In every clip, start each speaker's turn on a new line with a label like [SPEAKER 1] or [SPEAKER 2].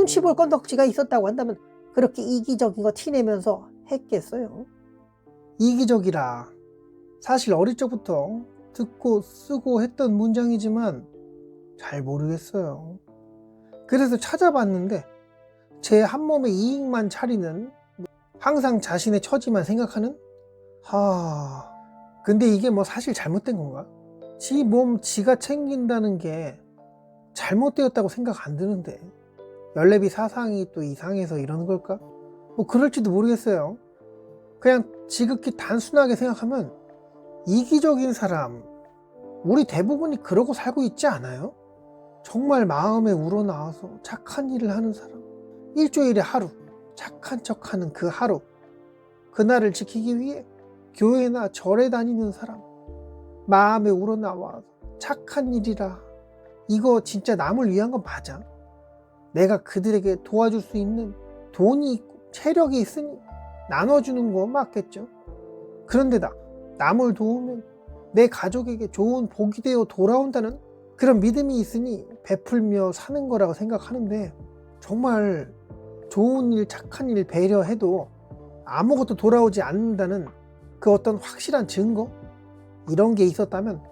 [SPEAKER 1] 눈치 볼 건덕지가 있었다고 한다면 그렇게 이기적인 거 티내면서 했겠어요? 이기적이라 사실 어릴 적부터 듣고 쓰고 했던 문장이지만 잘 모르겠어요. 그래서 찾아봤는데 제 한 몸의 이익만 차리는, 항상 자신의 처지만 생각하는? 근데 이게 뭐 사실 잘못된 건가? 지 몸 지가 챙긴다는 게 잘못되었다고 생각 안 드는데 연례비 사상이 또 이상해서 이러는 걸까? 뭐 그럴지도 모르겠어요. 그냥 지극히 단순하게 생각하면 이기적인 사람, 우리 대부분이 그러고 살고 있지 않아요? 정말 마음에 우러나와서 착한 일을 하는 사람, 일주일에 하루 착한 척하는 그 하루, 그날을 지키기 위해 교회나 절에 다니는 사람, 마음에 우러나와서 착한 일이라, 이거 진짜 남을 위한 건 맞아? 내가 그들에게 도와줄 수 있는 돈이 있고 체력이 있으니 나눠주는 거 맞겠죠? 그런데다 남을 도우면 내 가족에게 좋은 복이 되어 돌아온다는 그런 믿음이 있으니 베풀며 사는 거라고 생각하는데, 정말 좋은 일, 착한 일 배려해도 아무것도 돌아오지 않는다는 그 어떤 확실한 증거? 이런 게 있었다면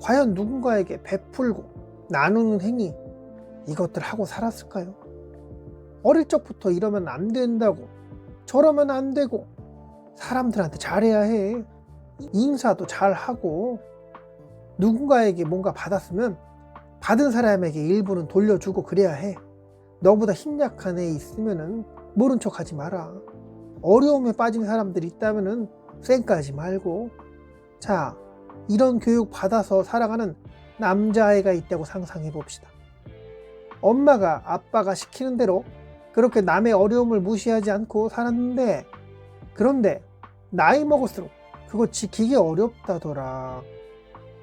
[SPEAKER 1] 과연 누군가에게 베풀고 나누는 행위, 이것들 하고 살았을까요? 어릴 적부터 이러면 안 된다고, 저러면 안 되고, 사람들한테 잘해야 해, 인사도 잘하고, 누군가에게 뭔가 받았으면 받은 사람에게 일부는 돌려주고 그래야 해, 너보다 힘 약한 애 있으면은 모른 척 하지 마라, 어려움에 빠진 사람들이 있다면은 쌩까지 말고. 자, 이런 교육 받아서 살아가는 남자아이가 있다고 상상해 봅시다. 엄마가 아빠가 시키는 대로 그렇게 남의 어려움을 무시하지 않고 살았는데, 그런데 나이 먹을수록 그거 지키기 어렵다더라.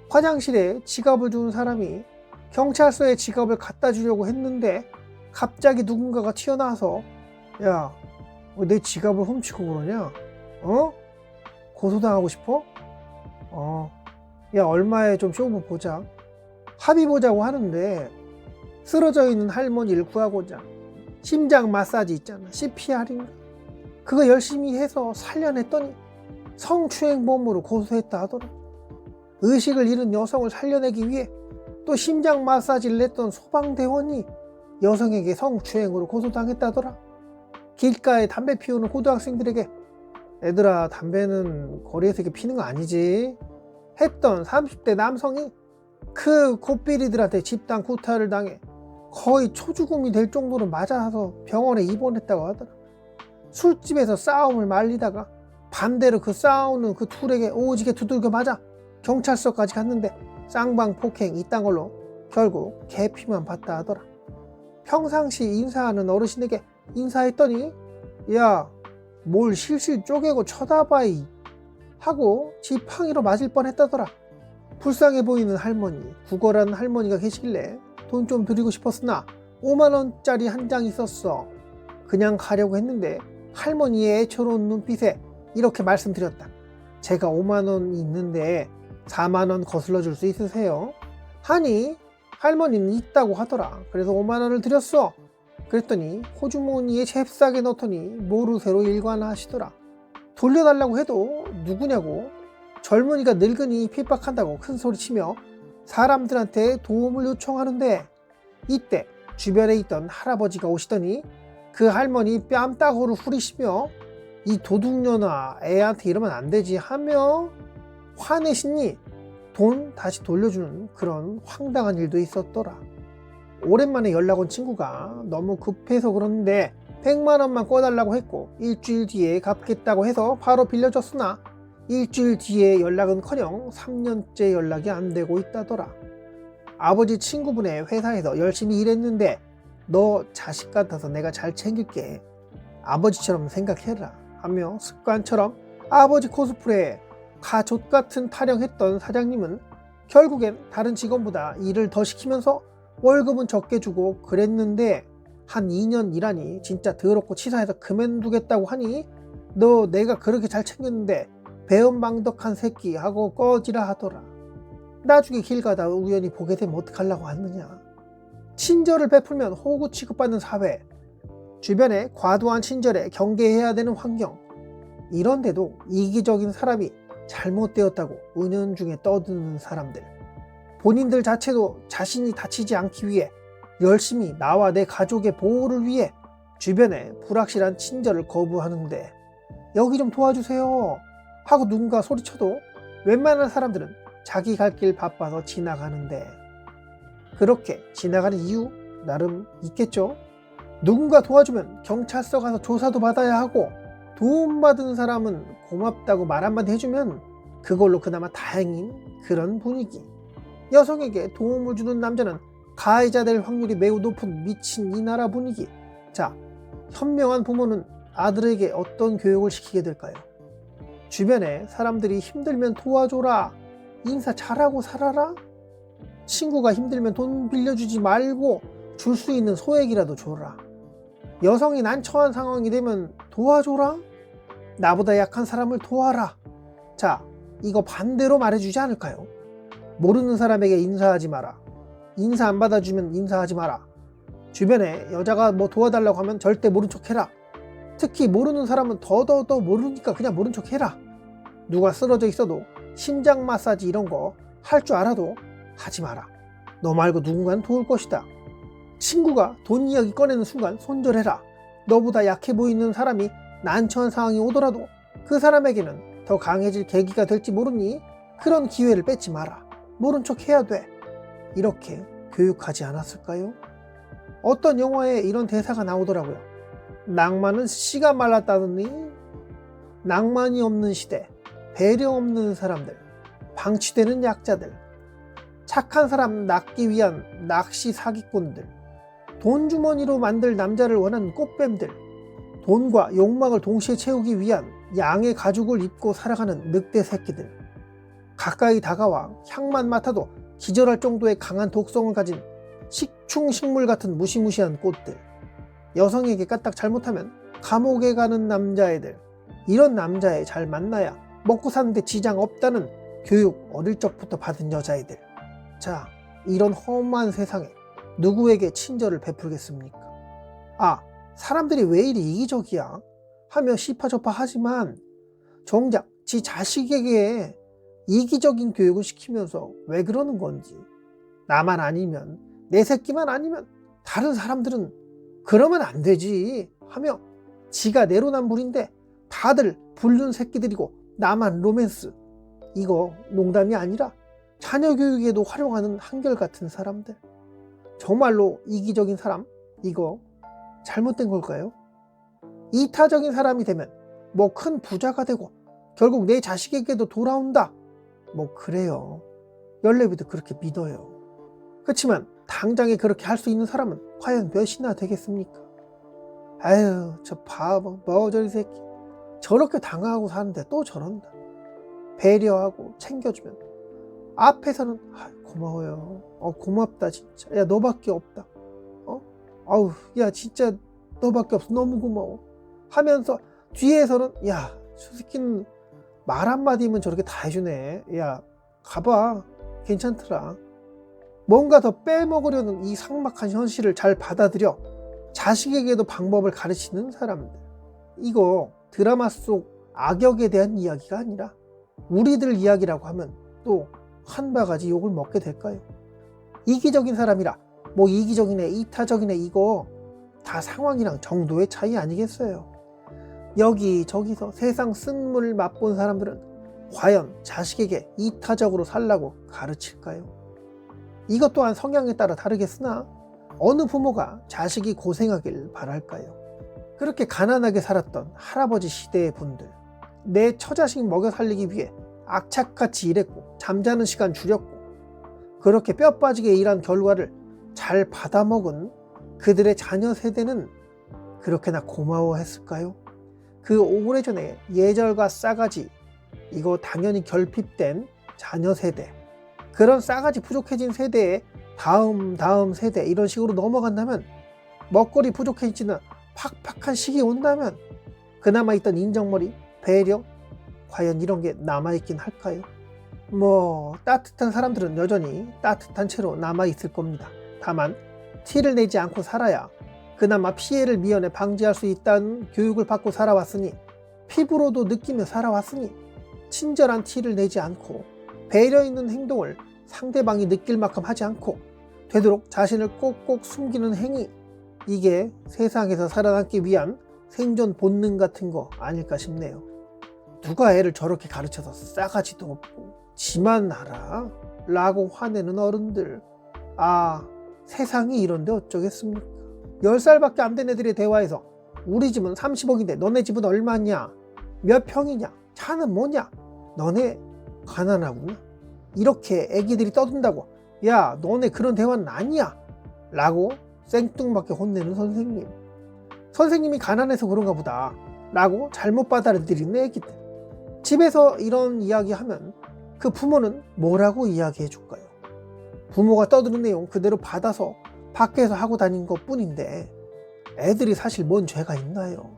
[SPEAKER 1] 화장실에 지갑을 주는 사람이 경찰서에 지갑을 갖다 주려고 했는데 갑자기 누군가가 튀어나와서 야, 내 지갑을 훔치고 그러냐? 고소당하고 싶어? 야, 얼마에 좀 쇼부 보자, 합의 보자고 하는데 쓰러져 있는 할머니를 구하고자 심장 마사지 있잖아, CPR인가? 그거 열심히 해서 살려냈더니 성추행범으로 고소했다 하더라. 의식을 잃은 여성을 살려내기 위해 또 심장 마사지를 냈던 소방대원이 여성에게 성추행으로 고소당했다더라. 길가에 담배 피우는 고등학생들에게 얘들아, 담배는 거리에서 이렇게 피는 거 아니지 했던 30대 남성이 그 곱비리들한테 집단 구타를 당해 거의 초죽음이 될 정도로 맞아서 병원에 입원했다고 하더라. 술집에서 싸움을 말리다가 반대로 그 싸우는 그 둘에게 오지게 두들겨 맞아 경찰서까지 갔는데 쌍방 폭행 이딴 걸로 결국 개피만 봤다 하더라. 평상시 인사하는 어르신에게 인사했더니 야, 뭘 실실 쪼개고 쳐다봐 이 하고 지팡이로 맞을 뻔했다더라. 불쌍해 보이는 할머니, 구걸하는 할머니가 계시길래 돈 좀 드리고 싶었으나 5만원짜리 한 장 있었어. 그냥 가려고 했는데 할머니의 애처로운 눈빛에 이렇게 말씀드렸다. 제가 5만원 있는데 4만원 거슬러 줄 수 있으세요? 하니 할머니는 있다고 하더라. 그래서 5만원을 드렸어. 그랬더니 호주머니에 잽싸게 넣더니 모르쇠로 일관하시더라. 돌려달라고 해도 누구냐고, 젊은이가 늙은이 핍박한다고 큰 소리치며 사람들한테 도움을 요청하는데, 이때 주변에 있던 할아버지가 오시더니 그 할머니 뺨따구를 후리시며 이 도둑년아, 애한테 이러면 안 되지 하며 화내시니 돈 다시 돌려주는 그런 황당한 일도 있었더라. 오랜만에 연락 온 친구가 너무 급해서 그러는데 100만원만 꿔달라고 했고 일주일 뒤에 갚겠다고 해서 바로 빌려줬으나 일주일 뒤에 연락은커녕 3년째 연락이 안 되고 있다더라. 아버지 친구분의 회사에서 열심히 일했는데 너 자식 같아서 내가 잘 챙길게, 아버지처럼 생각해라 하며 습관처럼 아버지 코스프레에 가족 같은 타령했던 사장님은 결국엔 다른 직원보다 일을 더 시키면서 월급은 적게 주고 그랬는데 한 2년 일하니 진짜 더럽고 치사해서 그만두겠다고 하니 너 내가 그렇게 잘 챙겼는데 배은망덕한 새끼 하고 꺼지라 하더라. 나중에 길 가다 우연히 보게 되면 어떡하려고 하느냐. 친절을 베풀면 호구 취급받는 사회, 주변에 과도한 친절에 경계해야 되는 환경, 이런데도 이기적인 사람이 잘못되었다고 은연중에 떠드는 사람들, 본인들 자체도 자신이 다치지 않기 위해 열심히 나와 내 가족의 보호를 위해 주변에 불확실한 친절을 거부하는데 여기 좀 도와주세요 하고 누군가 소리쳐도 웬만한 사람들은 자기 갈 길 바빠서 지나가는데, 그렇게 지나가는 이유 나름 있겠죠. 누군가 도와주면 경찰서 가서 조사도 받아야 하고, 도움받은 사람은 고맙다고 말 한마디 해주면 그걸로 그나마 다행인 그런 분위기. 여성에게 도움을 주는 남자는 가해자 될 확률이 매우 높은 미친 이 나라 분위기. 자, 현명한 부모는 아들에게 어떤 교육을 시키게 될까요? 주변에 사람들이 힘들면 도와줘라, 인사 잘하고 살아라, 친구가 힘들면 돈 빌려주지 말고 줄 수 있는 소액이라도 줘라, 여성이 난처한 상황이 되면 도와줘라, 나보다 약한 사람을 도와라. 자, 이거 반대로 말해주지 않을까요? 모르는 사람에게 인사하지 마라, 인사 안 받아주면 인사하지 마라, 주변에 여자가 뭐 도와달라고 하면 절대 모른 척 해라, 특히 모르는 사람은 더 모르니까 그냥 모른 척 해라, 누가 쓰러져 있어도 심장 마사지 이런 거 할 줄 알아도 하지 마라, 너 말고 누군가는 도울 것이다, 친구가 돈 이야기 꺼내는 순간 손절해라, 너보다 약해 보이는 사람이 난처한 상황이 오더라도 그 사람에게는 더 강해질 계기가 될지 모르니 그런 기회를 뺏지 마라, 모른 척 해야 돼. 이렇게 교육하지 않았을까요? 어떤 영화에 이런 대사가 나오더라고요. 낭만은 씨가 말랐다더니 낭만이 없는 시대, 배려 없는 사람들, 방치되는 약자들, 착한 사람 낚기 위한 낚시 사기꾼들, 돈 주머니로 만들 남자를 원하는 꽃뱀들, 돈과 욕망을 동시에 채우기 위한 양의 가죽을 입고 살아가는 늑대 새끼들, 가까이 다가와 향만 맡아도 기절할 정도의 강한 독성을 가진 식충식물 같은 무시무시한 꽃들, 여성에게 까딱 잘못하면 감옥에 가는 남자애들, 이런 남자애 잘 만나야 먹고 사는데 지장 없다는 교육 어릴 적부터 받은 여자애들. 자, 이런 험한 세상에 누구에게 친절을 베풀겠습니까? 아, 사람들이 왜 이리 이기적이야 하며 시파저파 하지만 정작 지 자식에게 이기적인 교육을 시키면서 왜 그러는 건지, 나만 아니면, 내 새끼만 아니면 다른 사람들은 그러면 안 되지 하며 지가 내로남불인데 다들 불륜 새끼들이고 나만 로맨스, 이거 농담이 아니라 자녀 교육에도 활용하는 한결같은 사람들, 정말로 이기적인 사람, 이거 잘못된 걸까요? 이타적인 사람이 되면 뭐 큰 부자가 되고 결국 내 자식에게도 돌아온다, 뭐 그래요. 열내비도 그렇게 믿어요. 그렇지만 당장에 그렇게 할 수 있는 사람은 과연 몇이나 되겠습니까? 아유, 저 바보 머저리 새끼, 저렇게 당하고 사는데 또 저런다. 배려하고 챙겨주면 앞에서는 고마워요, 고맙다 진짜, 야 너밖에 없다, 아우 야 진짜 너밖에 없어, 너무 고마워 하면서 뒤에서는 야 저 새끼는 말 한마디면 저렇게 다 해주네, 야 가봐 괜찮더라. 뭔가 더 빼먹으려는 이 삭막한 현실을 잘 받아들여 자식에게도 방법을 가르치는 사람들, 이거 드라마 속 악역에 대한 이야기가 아니라 우리들 이야기라고 하면 또 한 바가지 욕을 먹게 될까요? 이기적인 사람이라 뭐 이기적이네 이타적이네, 이거 다 상황이랑 정도의 차이 아니겠어요? 여기저기서 세상 쓴물을 맛본 사람들은 과연 자식에게 이타적으로 살라고 가르칠까요? 이것 또한 성향에 따라 다르겠으나 어느 부모가 자식이 고생하길 바랄까요? 그렇게 가난하게 살았던 할아버지 시대의 분들, 내 처자식 먹여 살리기 위해 악착같이 일했고 잠자는 시간 줄였고 그렇게 뼈 빠지게 일한 결과를 잘 받아먹은 그들의 자녀 세대는 그렇게나 고마워했을까요? 그 오래전에 예절과 싸가지, 이거 당연히 결핍된 자녀 세대, 그런 싸가지 부족해진 세대에 다음 세대 이런 식으로 넘어간다면, 먹거리 부족해지는 팍팍한 시기 온다면 그나마 있던 인정머리, 배려, 과연 이런 게 남아있긴 할까요? 뭐 따뜻한 사람들은 여전히 따뜻한 채로 남아있을 겁니다. 다만 티를 내지 않고 살아야 그나마 피해를 미연에 방지할 수 있다는 교육을 받고 살아왔으니, 피부로도 느끼며 살아왔으니 친절한 티를 내지 않고 배려 있는 행동을 상대방이 느낄 만큼 하지 않고 되도록 자신을 꼭꼭 숨기는 행위, 이게 세상에서 살아남기 위한 생존 본능 같은 거 아닐까 싶네요. 누가 애를 저렇게 가르쳐서 싸가지도 없고 지만 알아? 라고 화내는 어른들. 아, 세상이 이런데 어쩌겠습니까? 10살밖에 안 된 애들의 대화에서 우리 집은 30억인데 너네 집은 얼마냐? 몇 평이냐? 차는 뭐냐? 너네 가난하구나. 이렇게 애기들이 떠든다고 야 너네 그런 대화는 아니야 라고 생뚱맞게 혼내는 선생님. 선생님이 가난해서 그런가 보다 라고 잘못 받아들이는 애기들. 집에서 이런 이야기 하면 그 부모는 뭐라고 이야기해 줄까요? 부모가 떠드는 내용 그대로 받아서 밖에서 하고 다닌 것 뿐인데 애들이 사실 뭔 죄가 있나요?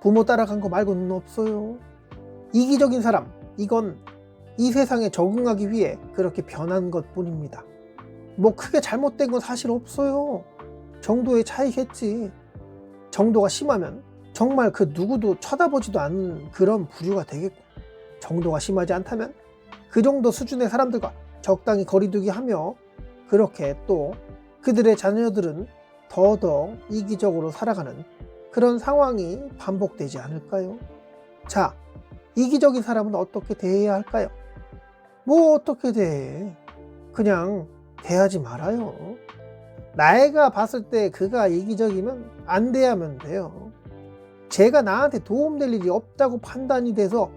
[SPEAKER 1] 부모 따라간 거 말고는 없어요. 이기적인 사람, 이건 이 세상에 적응하기 위해 그렇게 변한 것 뿐입니다. 뭐 크게 잘못된 건 사실 없어요. 정도의 차이겠지. 정도가 심하면 정말 그 누구도 쳐다보지도 않는 그런 부류가 되겠고, 정도가 심하지 않다면 그 정도 수준의 사람들과 적당히 거리두기 하며 그렇게 또 그들의 자녀들은 더더 이기적으로 살아가는 그런 상황이 반복되지 않을까요? 자, 이기적인 사람은 어떻게 대해야 할까요? 뭐 어떻게 대해? 그냥 대하지 말아요. 나이가 봤을 때 그가 이기적이면 안 대하면 돼요. 제가 나한테 도움될 일이 없다고 판단이 돼서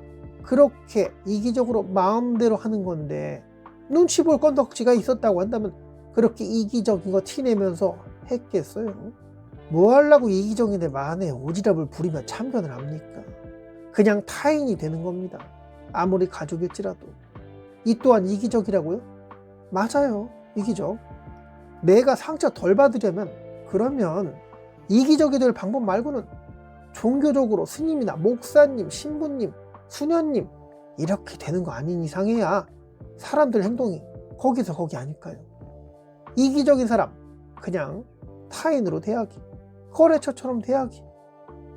[SPEAKER 1] 그렇게 이기적으로 마음대로 하는 건데, 눈치 볼 건덕지가 있었다고 한다면 그렇게 이기적인 거 티내면서 했겠어요? 뭐 하려고 이기적인 애 만에 오지랖을 부리며 참견을 합니까? 그냥 타인이 되는 겁니다. 아무리 가족일지라도. 이 또한 이기적이라고요? 맞아요, 이기적. 내가 상처 덜 받으려면 그러면 이기적이 될 방법 말고는 종교적으로 스님이나 목사님, 신부님, 수녀님 이렇게 되는 거 아닌 이상해야 사람들 행동이 거기서 거기 아닐까요? 이기적인 사람 그냥 타인으로 대하기, 거래처처럼 대하기.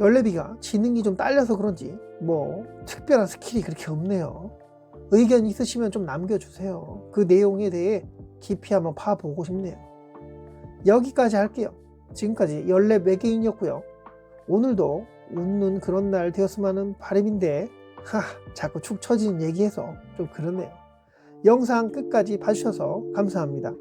[SPEAKER 1] 열내비가 지능이 좀 딸려서 그런지 뭐 특별한 스킬이 그렇게 없네요. 의견 있으시면 좀 남겨주세요. 그 내용에 대해 깊이 한번 파보고 싶네요. 여기까지 할게요. 지금까지 열내 외계인이었고요. 오늘도 웃는 그런 날 되었으면 하는 바람인데 자꾸 축 처지는 얘기해서 좀 그렇네요. 영상 끝까지 봐주셔서 감사합니다.